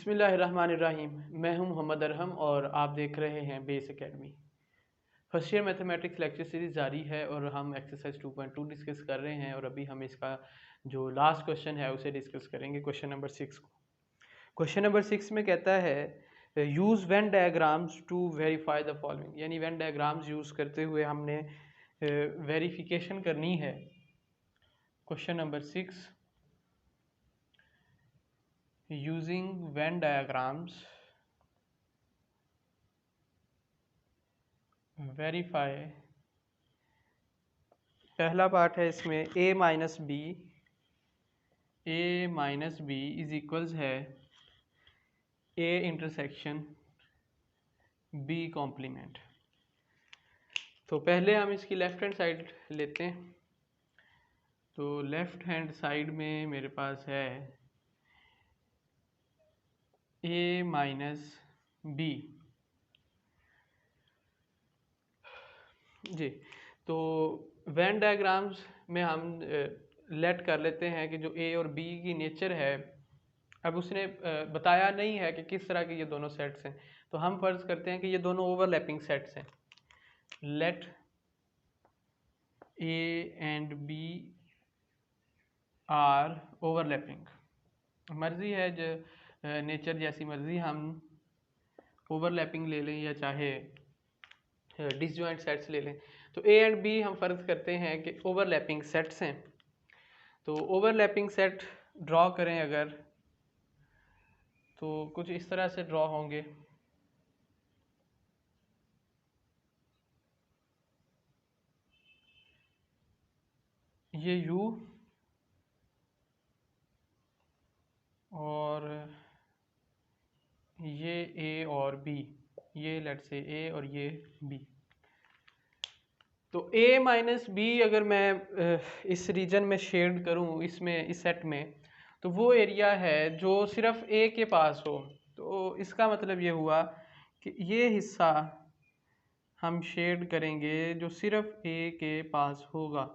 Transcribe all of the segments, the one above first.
बिस्मिल्लाहिर्रहमानिर्रहीम। मैं हूं मोहम्मद अरहम और आप देख रहे हैं base academy. First year mathematics lecture series जारी है और हम एक्सरसाइज 2.2 डिस्कस कर रहे हैं और अभी हम इसका जो लास्ट क्वेश्चन है उसे डिस्कस करेंगे, क्वेश्चन नंबर 6 को। क्वेश्चन नंबर 6 में कहता है use Venn diagrams to verify the following, यानी वेन डायग्राम्स यूज़ करते हुए हमने वेरिफिकेशन करनी है। Question number 6, using Venn diagrams verify। पहला पार्ट है इसमें a minus B is equals है a इंटरसेक्शन b कॉम्प्लीमेंट। तो पहले हम इसकी लेफ्ट हैंड साइड लेते हैं। तो लेफ्ट हैंड साइड में मेरे पास है a माइनस बी जी। तो वेन डायग्राम्स में हम लेट कर लेते हैं कि जो ए और बी की नेचर है, अब उसने बताया नहीं है कि किस तरह के ये दोनों सेट्स हैं, तो हम फर्ज करते हैं कि ये दोनों ओवरलैपिंग सेट्स हैं। Let A and B are overlapping. मर्जी है जो नेचर जैसी मर्जी हम ओवरलैपिंग ले लें या चाहे डिसजॉइंट सेट्स ले लें। तो ए एंड बी हम फर्ज करते हैं कि ओवरलैपिंग सेट्स हैं। तो ओवरलैपिंग सेट ड्रॉ करें अगर, तो कुछ इस तरह से ड्रॉ होंगे। ये U और ये A और B, ये लेट से A और ये B। तो A माइनस बी अगर मैं इस रीजन में शेड करूं, इसमें इस सेट में, तो वो एरिया है जो सिर्फ A के पास हो। तो इसका मतलब ये हुआ कि ये हिस्सा हम शेड करेंगे जो सिर्फ A के पास होगा।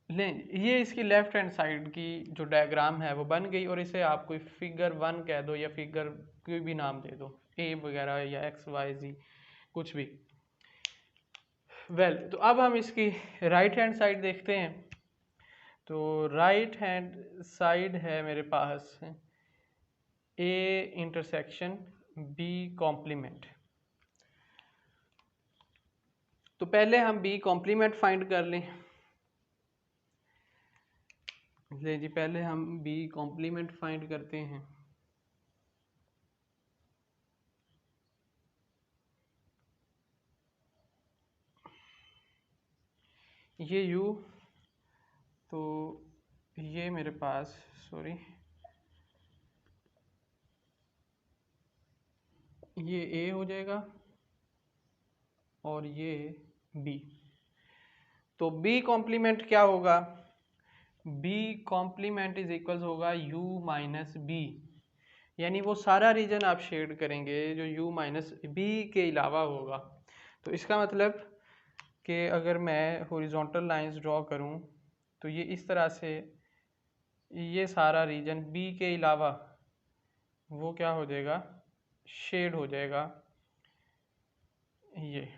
लें, ये इसकी लेफ्ट हैंड साइड की जो डायग्राम है वो बन गई, और इसे आप कोई फिगर 1 कह दो या फिगर कोई भी नाम दे दो, A वगैरह या XYZ कुछ भी। तो अब हम इसकी राइट हैंड साइड देखते हैं। तो राइट हैंड साइड है मेरे पास A इंटरसेक्शन B कॉम्प्लीमेंट। तो पहले हम B कॉम्प्लीमेंट फाइंड कर लें। जी, पहले हम B कॉम्प्लीमेंट फाइंड करते हैं। ये U, तो ये मेरे पास ये A हो जाएगा और ये B। तो B कॉम्प्लीमेंट क्या होगा? B कॉम्प्लीमेंट इज इक्वल्स होगा U माइनस बी, यानी वो सारा रीजन आप शेड करेंगे जो U माइनस बी के अलावा होगा। तो इसका मतलब कि अगर मैं हॉरिजॉन्टल लाइंस ड्रॉ करूं तो ये इस तरह से, ये सारा रीजन B के अलावा वो क्या हो जाएगा, शेड हो जाएगा। ये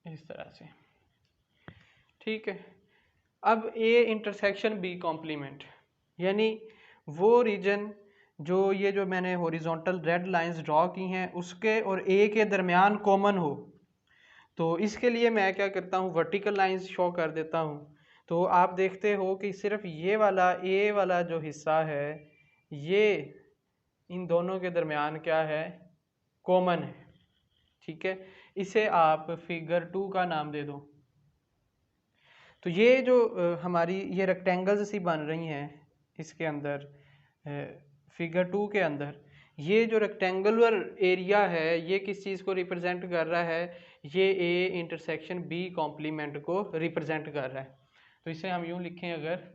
इस तरह से, ठीक है। अब A इंटरसेक्शन B कॉम्प्लीमेंट, यानी वो रीजन जो मैंने हॉरिजॉन्टल रेड लाइंस ड्रॉ की हैं उसके और A के दरमियान कॉमन हो। तो इसके लिए मैं क्या करता हूँ, वर्टिकल लाइंस शो कर देता हूँ। तो आप देखते हो कि सिर्फ ये वाला A वाला जो हिस्सा है, ये इन दोनों के दरमियान क्या है, कॉमन है, ठीक है। इसे आप फिगर 2 का नाम दे दो। तो ये जो हमारी ये रेक्टेंगल्स सी बन रही हैं इसके अंदर, फिगर 2 के अंदर, ये जो रेक्टेंगुलर एरिया है ये किस चीज़ को रिप्रेजेंट कर रहा है, ये A इंटरसेक्शन B कॉम्प्लीमेंट को रिप्रेजेंट कर रहा है। तो इसे हम यूँ लिखें, अगर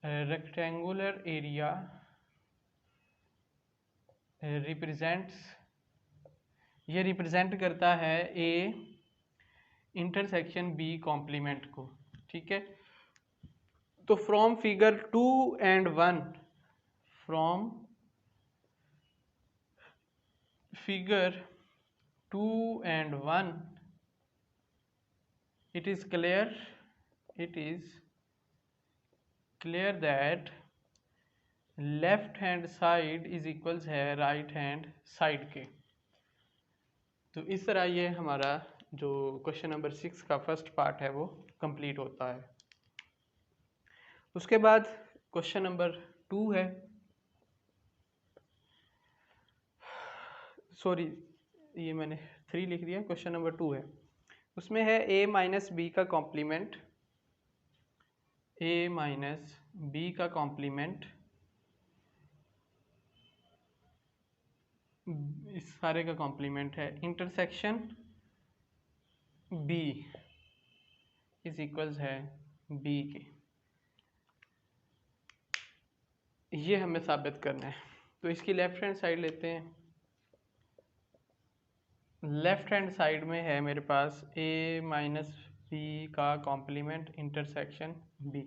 rectangular area represents ये रिप्रेजेंट करता है ए इंटरसेक्शन बी कॉम्प्लीमेंट को, ठीक है। तो from figure 2 and 1, from figure 2 and 1, it is clear that left hand side is equals है राइट हैंड साइड के। तो इस तरह ये हमारा जो क्वेश्चन नंबर 6 का फर्स्ट पार्ट है वो कंप्लीट होता है। उसके बाद क्वेश्चन नंबर 2 है, सॉरी ये मैंने 3 लिख दिया, क्वेश्चन नंबर 2 है। उसमें है a माइनस बी का कॉम्प्लीमेंट, a माइनस बी का कॉम्प्लीमेंट इस सारे का कॉम्प्लीमेंट है इंटरसेक्शन b इज इक्वल्स है b के। ये हमें साबित करना है। तो इसकी लेफ्ट हैंड साइड लेते हैं। लेफ्ट हैंड साइड में है मेरे पास a माइनस बी का कॉम्प्लीमेंट इंटरसेक्शन b।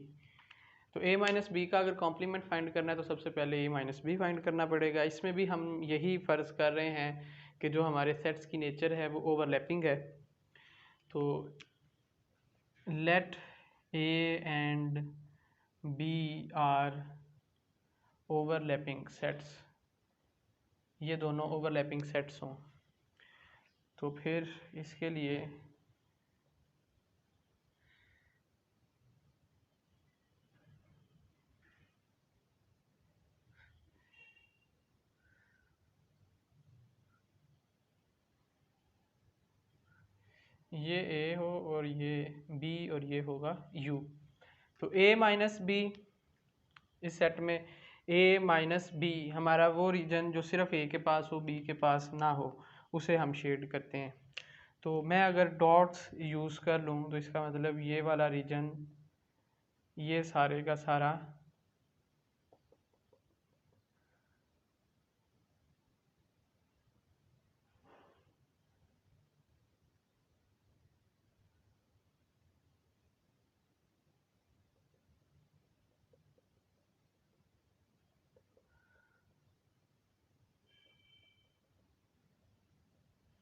तो a माइनस बी का अगर कॉम्प्लीमेंट फाइंड करना है तो सबसे पहले a माइनस बी फाइंड करना पड़ेगा। इसमें भी हम यही फ़र्ज़ कर रहे हैं कि जो हमारे सेट्स की नेचर है वो ओवरलैपिंग है। तो let a and b are overlapping sets, ये दोनों ओवरलैपिंग सेट्स हों। तो फिर इसके लिए ये a हो और ये b और ये होगा u। तो a माइनस बी इस सेट में a माइनस बी हमारा वो रीजन जो सिर्फ a के पास हो b के पास ना हो उसे हम शेड करते हैं। तो मैं अगर डॉट्स यूज़ कर लूँ तो इसका मतलब ये वाला रीजन ये सारे का सारा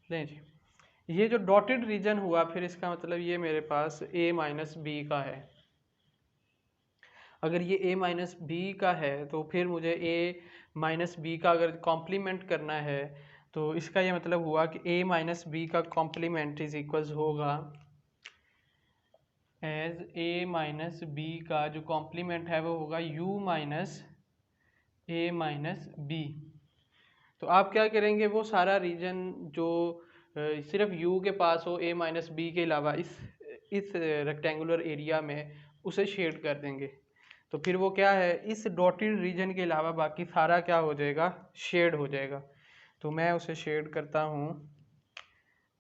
लें जी। ये जो डॉटेड रीजन हुआ फिर इसका मतलब ये मेरे पास a माइनस बी का है। अगर ये a माइनस बी का है तो फिर मुझे a माइनस बी का अगर कॉम्प्लीमेंट करना है तो इसका ये मतलब हुआ कि a माइनस बी का कॉम्प्लीमेंट इज इक्वल्स होगा एज a माइनस बी का जो कॉम्प्लीमेंट है वो होगा u minus a minus B. तो आप क्या करेंगे, वो सारा रीजन जो सिर्फ u के पास हो a माइनस बी के अलावा इस रेक्टेंगुलर एरिया में उसे शेड कर देंगे। तो फिर वो क्या है, इस डॉटेड रीजन के अलावा बाकी सारा क्या हो जाएगा, शेड हो जाएगा। तो मैं उसे शेड करता हूँ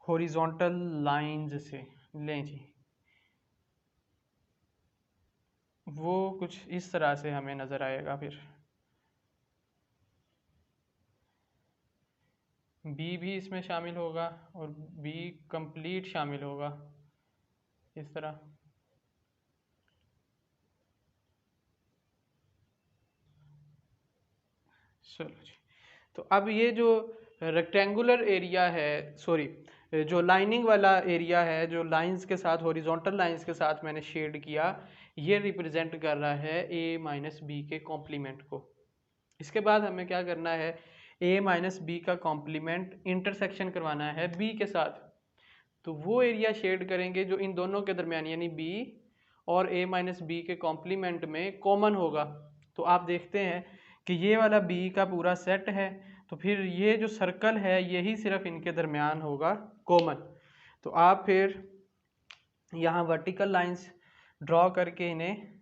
हॉरिजॉन्टल लाइंस से। लें जी, वो कुछ इस तरह से हमें नज़र आएगा। फिर बी भी इसमें शामिल होगा और बी कंप्लीट शामिल होगा इस तरह। चलो जी, तो अब ये जो रेक्टेंगुलर एरिया है, सॉरी जो लाइनिंग वाला एरिया है जो लाइंस के साथ हॉरिजॉन्टल लाइंस के साथ मैंने शेड किया, ये रिप्रेजेंट कर रहा है a माइनस बी के कॉम्प्लीमेंट को। इसके बाद हमें क्या करना है, a माइनस बी का कॉम्प्लीमेंट इंटरसेक्शन करवाना है b के साथ। तो वो एरिया शेड करेंगे जो इन दोनों के दरमियान यानी b और a माइनस बी के कॉम्प्लीमेंट में कॉमन होगा। तो आप देखते हैं कि ये वाला b का पूरा सेट है, तो फिर ये जो सर्कल है यही सिर्फ इनके दरमियान होगा कॉमन। तो आप फिर यहाँ वर्टिकल लाइंस ड्रॉ करके इन्हें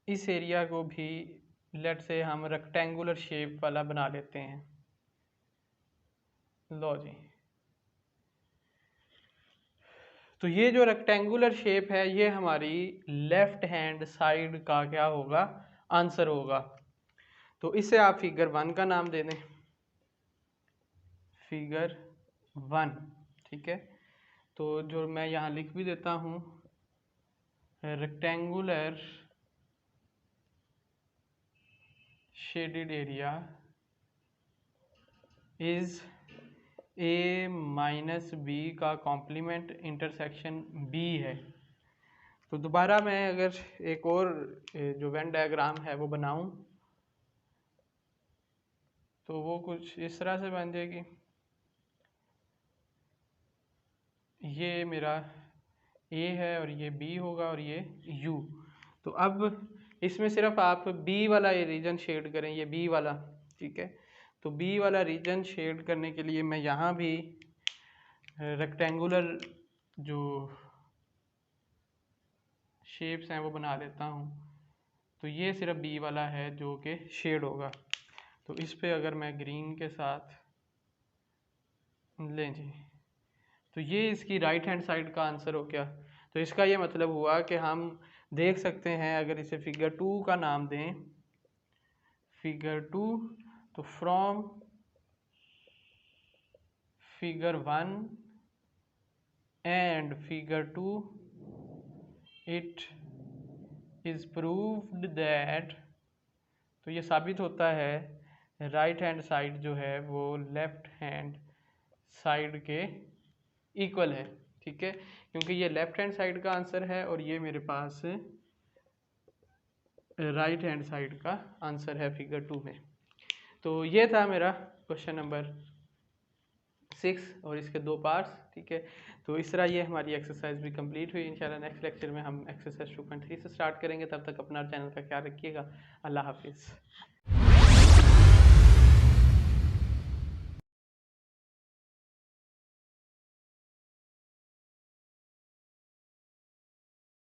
इस एरिया को भी लेट से हम रेक्टेंगुलर शेप वाला बना लेते हैं। लो जी, तो ये जो रेक्टेंगुलर शेप है ये हमारी लेफ्ट हैंड साइड का क्या होगा, आंसर होगा। तो इसे आप फिगर 1 का नाम दे दें। फिगर 1। ठीक है, तो जो मैं यहाँ लिख भी देता हूँ, rectangular shaded area is A minus B का कॉम्प्लीमेंट इंटरसेक्शन बी है। तो दोबारा मैं अगर एक और जो वेन डायग्राम है वो बनाऊं तो वो कुछ इस तरह से बन जाएगी। ये मेरा ए है और ये बी होगा और ये यू। तो अब इसमें सिर्फ आप बी वाला ये रीजन शेड करें, ये बी वाला। ठीक है, तो बी वाला रीजन शेड करने के लिए मैं यहाँ भी रेक्टेंगुलर जो शेप्स हैं वो बना लेता हूँ। तो ये सिर्फ बी वाला है जो कि शेड होगा। तो इस पे अगर मैं ग्रीन के साथ लें जी, तो ये इसकी राइट हैंड साइड का आंसर हो गया। तो इसका ये मतलब हुआ कि हम देख सकते हैं, अगर इसे फिगर 2 का नाम दें, फिगर 2, तो from figure 1 and figure 2 it is proved that, तो ये साबित होता है राइट हैंड साइड जो है वो लेफ्ट हैंड साइड के इक्वल है। ठीक है, क्योंकि ये लेफ्ट हैंड साइड का आंसर है और ये मेरे पास राइट हैंड साइड का आंसर है फिगर 2 में। तो ये था मेरा क्वेश्चन नंबर 6 और इसके 2 पार्ट्स। ठीक है, तो इस तरह ये हमारी एक्सरसाइज भी कंप्लीट हुई। इंशाल्लाह नेक्स्ट लेक्चर में हम एक्सरसाइज 2.3 से स्टार्ट करेंगे। तब तक अपना चैनल का ख्याल रखिएगा। अल्लाह हाफिज़।